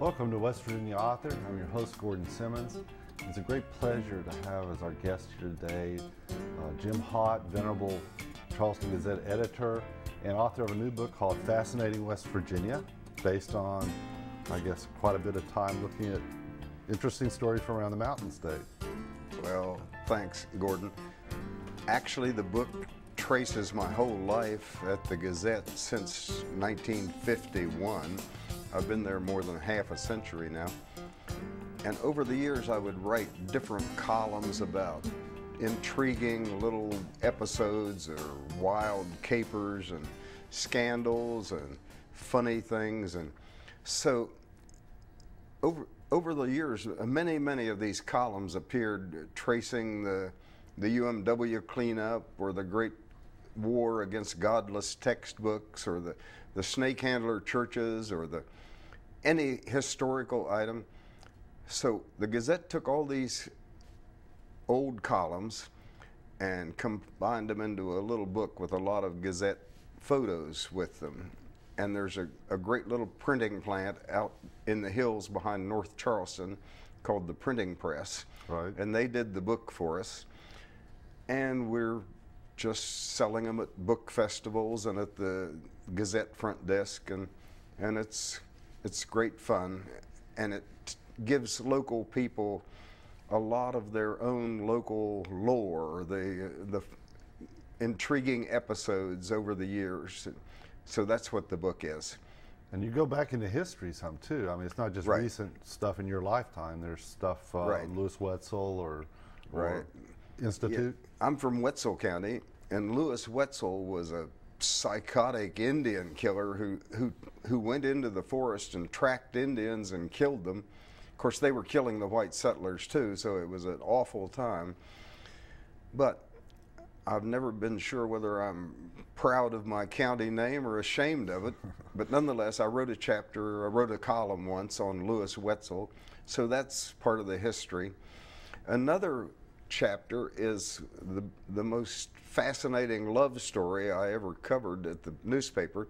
Welcome to West Virginia Author. I'm your host, Gordon Simmons. It's a great pleasure to have as our guest here today Jim Haught, venerable Charleston Gazette editor and author of a new book called Fascinating West Virginia, based on, I guess, quite a bit of time looking at interesting stories from around the Mountain State. Well, thanks, Gordon. Actually, the book traces my whole life at the Gazette since 1951. I've been there more than half a century now. And over the years, I would write different columns about intriguing little episodes or wild capers and scandals and funny things. And so over the years, many of these columns appeared tracing the UMW cleanup or the Great War against godless textbooks or the snake handler churches or any historical item. So the Gazette took all these old columns and combined them into a little book with a lot of Gazette photos with them. And there's a great little printing plant out in the hills behind North Charleston called the Printing Press. Right. And they did the book for us. And we're just selling them at book festivals and at the Gazette front desk, and it's great fun, and it gives local people a lot of their own local lore, the intriguing episodes over the years. So that's what the book is. And you go back into history some too. I mean, it's not just recent stuff in your lifetime. There's stuff Lewis Wetzel or Institute. Yeah. I'm from Wetzel County, and Lewis Wetzel was a psychotic Indian killer who went into the forest and tracked Indians and killed them. Of course, they were killing the white settlers too, so it was an awful time. But I've never been sure whether I'm proud of my county name or ashamed of it. But nonetheless, I wrote a column once on Lewis Wetzel, so that's part of the history. Another chapter is the most fascinating love story I ever covered at the newspaper.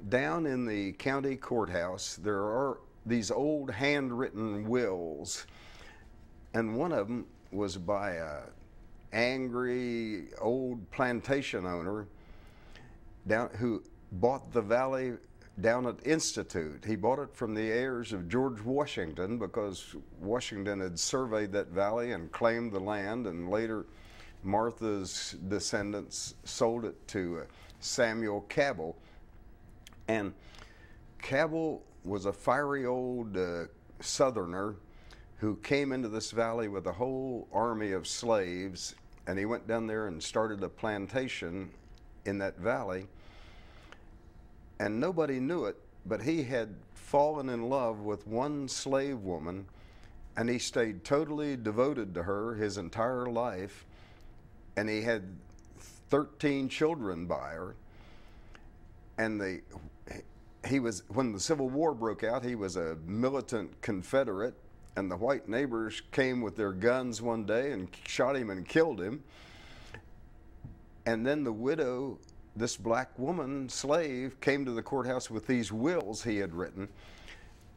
Down in the county courthouse, there are these old handwritten wills, and one of them was by a angry old plantation owner who bought the valley down at Institute. He bought it from the heirs of George Washington because Washington had surveyed that valley and claimed the land, and later Martha's descendants sold it to Samuel Cabell. And Cabell was a fiery old Southerner who came into this valley with a whole army of slaves, and he went down there and started a plantation in that valley. And nobody knew it, but he had fallen in love with one slave woman, and he stayed totally devoted to her his entire life, and he had 13 children by her. And when the Civil War broke out, he was a militant Confederate, and the white neighbors came with their guns one day and shot him and killed him. And then the widow, this black woman, slave, came to the courthouse with these wills he had written,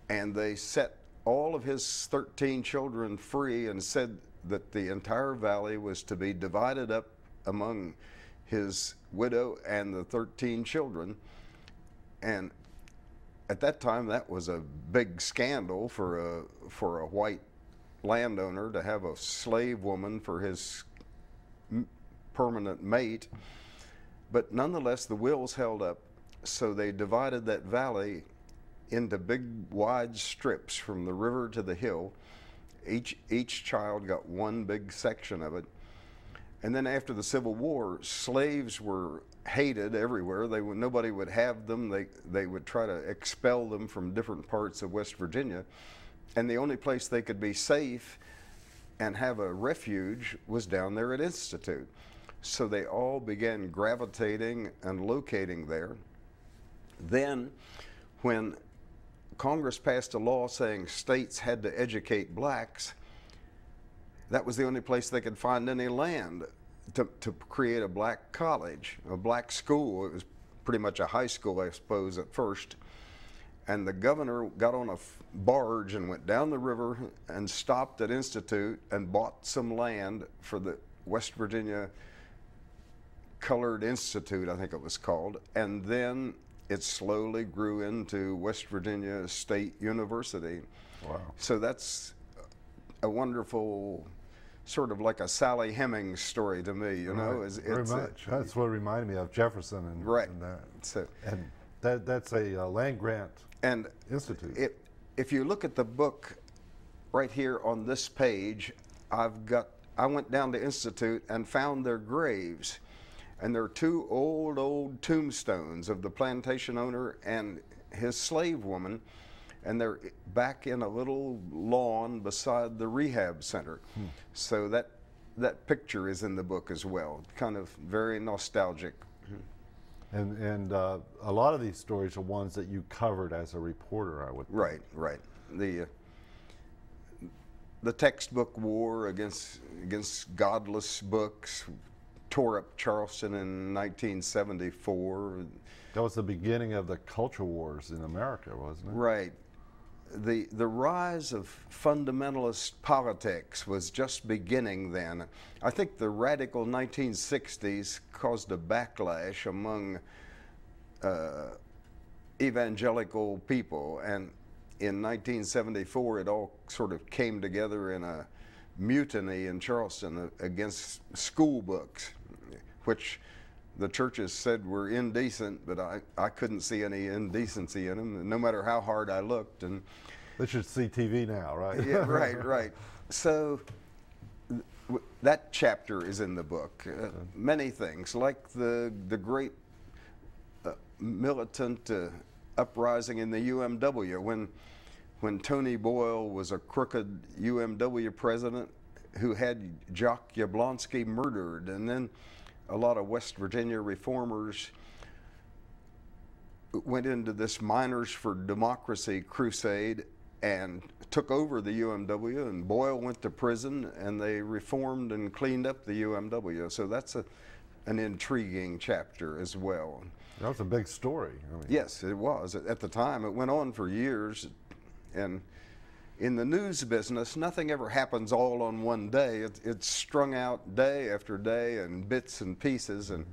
and they set all of his 13 children free and said that the entire valley was to be divided up among his widow and the 13 children. And at that time, that was a big scandal for a white landowner to have a slave woman for his permanent mate. But nonetheless, the wills held up, so they divided that valley into big, wide strips from the river to the hill. Each child got one big section of it. And then after the Civil War, slaves were hated everywhere. Nobody would have them. They would try to expel them from different parts of West Virginia. And the only place they could be safe and have a refuge was down there at Institute. So they all began gravitating and locating there. Then, when Congress passed a law saying states had to educate blacks, that was the only place they could find any land to create a black college, a black school. It was pretty much a high school, I suppose, at first. And the governor got on a barge and went down the river and stopped at Institute and bought some land for the West Virginia Colored Institute, I think it was called. And then it slowly grew into West Virginia State University. Wow. So that's a wonderful, sort of like a Sally Hemings story to me, you know. Right. Very much. That's what reminded me of Jefferson and, right. and that. So, and that's a land grant institute. If you look at the book right here on this page, I went down to Institute and found their graves. And there are two old tombstones of the plantation owner and his slave woman, and they're back in a little lawn beside the rehab center. So that picture is in the book as well, kind of very nostalgic. And a lot of these stories are ones that you covered as a reporter, I would think. Right, right. The textbook war against godless books tore up Charleston in 1974. That was the beginning of the culture wars in America, wasn't it? Right. The rise of fundamentalist politics was just beginning then. I think the radical 1960s caused a backlash among evangelical people, and in 1974 it all sort of came together in a mutiny in Charleston against school books, which the churches said were indecent, but I couldn't see any indecency in them, no matter how hard I looked. And they should see TV now, right? Yeah, right, right. So that chapter is in the book. Many things, like the great militant uprising in the UMW, when Tony Boyle was a crooked UMW president who had Jock Yablonsky murdered, and then a lot of West Virginia reformers went into this Miners for Democracy crusade and took over the UMW, and Boyle went to prison, and they reformed and cleaned up the UMW. So that's an intriguing chapter as well. That was a big story. I mean. Yes, it was. At the time, it went on for years, and in the news business, nothing ever happens all on one day. It's strung out day after day in bits and pieces, and